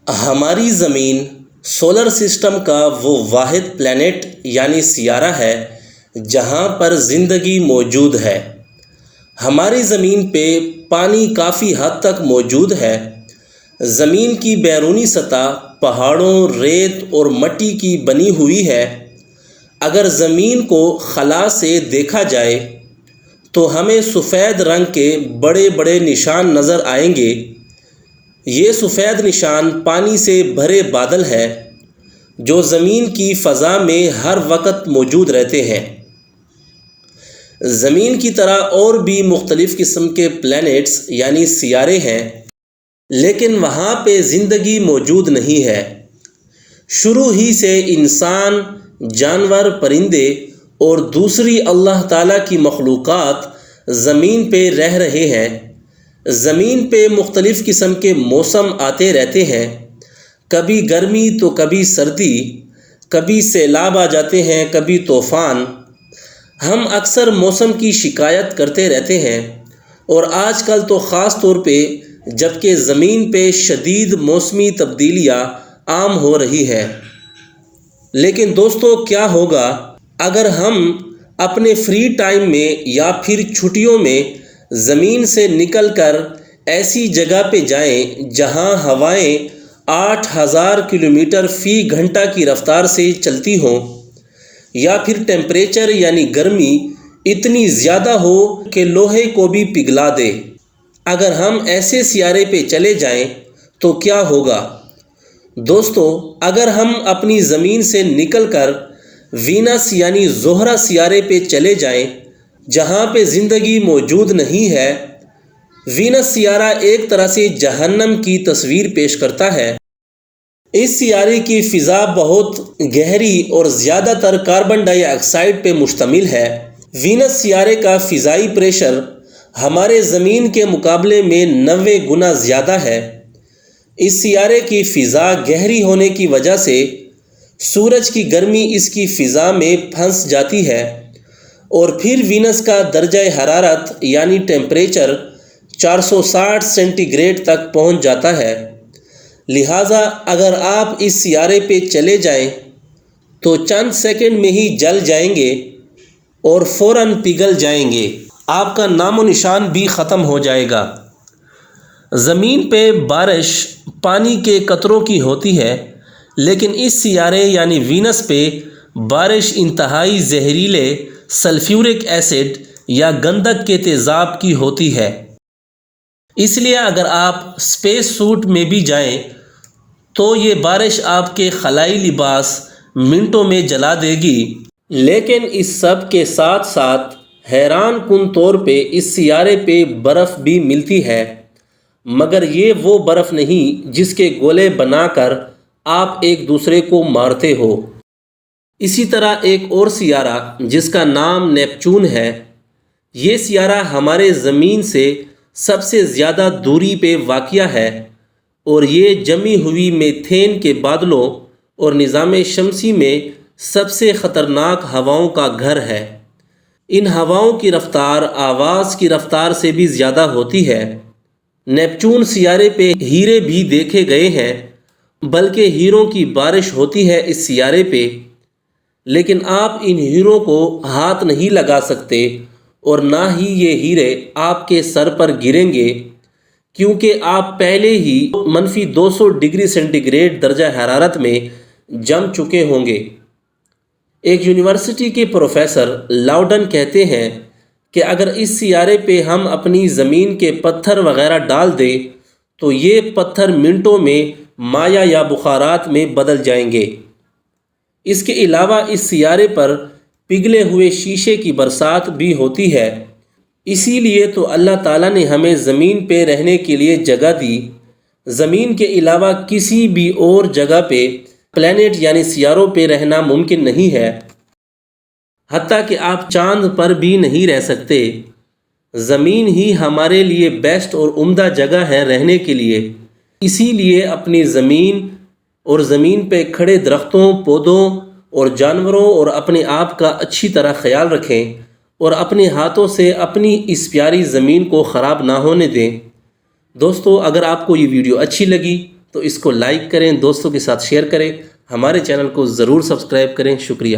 ہماری زمین solar system کا وہ واحد پلینٹ یعنی سیارہ ہے جہاں پر زندگی موجود ہے۔ ہماری زمین پہ پانی کافی حد تک موجود ہے۔ زمین کی بیرونی سطح پہاڑوں، ریت اور مٹی کی بنی ہوئی ہے۔ اگر زمین کو خلا سے دیکھا جائے تو ہمیں سفید رنگ کے بڑے بڑے نشان نظر آئیں گے۔ یہ سفید نشان پانی سے بھرے بادل ہیں جو زمین کی فضا میں ہر وقت موجود رہتے ہیں۔ زمین کی طرح اور بھی مختلف قسم کے پلینٹس یعنی سیارے ہیں، لیکن وہاں پہ زندگی موجود نہیں ہے۔ شروع ہی سے انسان، جانور، پرندے اور دوسری اللہ تعالیٰ کی مخلوقات زمین پہ رہ رہے ہیں۔ زمین پہ مختلف قسم کے موسم آتے رہتے ہیں، کبھی گرمی تو کبھی سردی، کبھی سیلاب آ جاتے ہیں، کبھی طوفان۔ ہم اکثر موسم کی شکایت کرتے رہتے ہیں، اور آج کل تو خاص طور پہ جب کہ زمین پہ شدید موسمی تبدیلیاں عام ہو رہی ہیں۔ لیکن دوستو، کیا ہوگا اگر ہم اپنے فری ٹائم میں یا پھر چھٹیوں میں زمین سے نکل کر ایسی جگہ پہ جائیں جہاں ہوائیں 8000 کلومیٹر فی گھنٹہ کی رفتار سے چلتی ہوں، یا پھر ٹیمپریچر یعنی گرمی اتنی زیادہ ہو کہ لوہے کو بھی پگھلا دے۔ اگر ہم ایسے سیارے پہ چلے جائیں تو کیا ہوگا؟ دوستو، اگر ہم اپنی زمین سے نکل کر وینس یعنی زہرہ سیارے پہ چلے جائیں جہاں پہ زندگی موجود نہیں ہے۔ وینس سیارہ ایک طرح سے جہنم کی تصویر پیش کرتا ہے۔ اس سیارے کی فضا بہت گہری اور زیادہ تر کاربن ڈائی آکسائڈ پہ مشتمل ہے۔ وینس سیارے کا فضائی پریشر ہمارے زمین کے مقابلے میں 90 گنا زیادہ ہے۔ اس سیارے کی فضا گہری ہونے کی وجہ سے سورج کی گرمی اس کی فضا میں پھنس جاتی ہے، اور پھر وینس کا درجہ حرارت یعنی ٹیمپریچر 460 سینٹی گریڈ تک پہنچ جاتا ہے۔ لہٰذا اگر آپ اس سیارے پہ چلے جائیں تو چند سیکنڈ میں ہی جل جائیں گے اور فوراً پگھل جائیں گے، آپ کا نام و نشان بھی ختم ہو جائے گا۔ زمین پہ بارش پانی کے قطروں کی ہوتی ہے، لیکن اس سیارے یعنی وینس پہ بارش انتہائی زہریلے سلفیورک ایسڈ یا گندھک کے تیزاب کی ہوتی ہے۔ اس لیے اگر آپ اسپیس سوٹ میں بھی جائیں تو یہ بارش آپ کے خلائی لباس منٹوں میں جلا دے گی۔ لیکن اس سب کے ساتھ ساتھ حیران کن طور پہ اس سیارے پہ برف بھی ملتی ہے، مگر یہ وہ برف نہیں جس کے گولے بنا کر آپ ایک دوسرے کو مارتے ہو۔ اسی طرح ایک اور سیارہ جس کا نام نیپچون ہے، یہ سیارہ ہمارے زمین سے سب سے زیادہ دوری پہ واقع ہے، اور یہ جمی ہوئی میتھین کے بادلوں اور نظام شمسی میں سب سے خطرناک ہواؤں کا گھر ہے۔ ان ہواؤں کی رفتار آواز کی رفتار سے بھی زیادہ ہوتی ہے۔ نیپچون سیارے پہ ہیرے بھی دیکھے گئے ہیں، بلکہ ہیروں کی بارش ہوتی ہے اس سیارے پہ، لیکن آپ ان ہیروں کو ہاتھ نہیں لگا سکتے، اور نہ ہی یہ ہیرے آپ کے سر پر گریں گے، کیونکہ آپ پہلے ہی -200 ڈگری سینٹی گریڈ درجہ حرارت میں جم چکے ہوں گے۔ ایک یونیورسٹی کے پروفیسر لاؤڈن کہتے ہیں کہ اگر اس سیارے پہ ہم اپنی زمین کے پتھر وغیرہ ڈال دیں تو یہ پتھر منٹوں میں مائع یا بخارات میں بدل جائیں گے۔ اس کے علاوہ اس سیارے پر پگھلے ہوئے شیشے کی برسات بھی ہوتی ہے۔ اسی لیے تو اللہ تعالیٰ نے ہمیں زمین پہ رہنے کے لیے جگہ دی۔ زمین کے علاوہ کسی بھی اور جگہ پہ پلینٹ یعنی سیاروں پہ رہنا ممکن نہیں ہے، حتیٰ کہ آپ چاند پر بھی نہیں رہ سکتے۔ زمین ہی ہمارے لیے بیسٹ اور عمدہ جگہ ہے رہنے کے لیے۔ اسی لیے اپنی زمین اور زمین پہ کھڑے درختوں، پودوں اور جانوروں اور اپنے آپ کا اچھی طرح خیال رکھیں، اور اپنے ہاتھوں سے اپنی اس پیاری زمین کو خراب نہ ہونے دیں۔ دوستو، اگر آپ کو یہ ویڈیو اچھی لگی تو اس کو لائک کریں، دوستوں کے ساتھ شیئر کریں، ہمارے چینل کو ضرور سبسکرائب کریں۔ شکریہ۔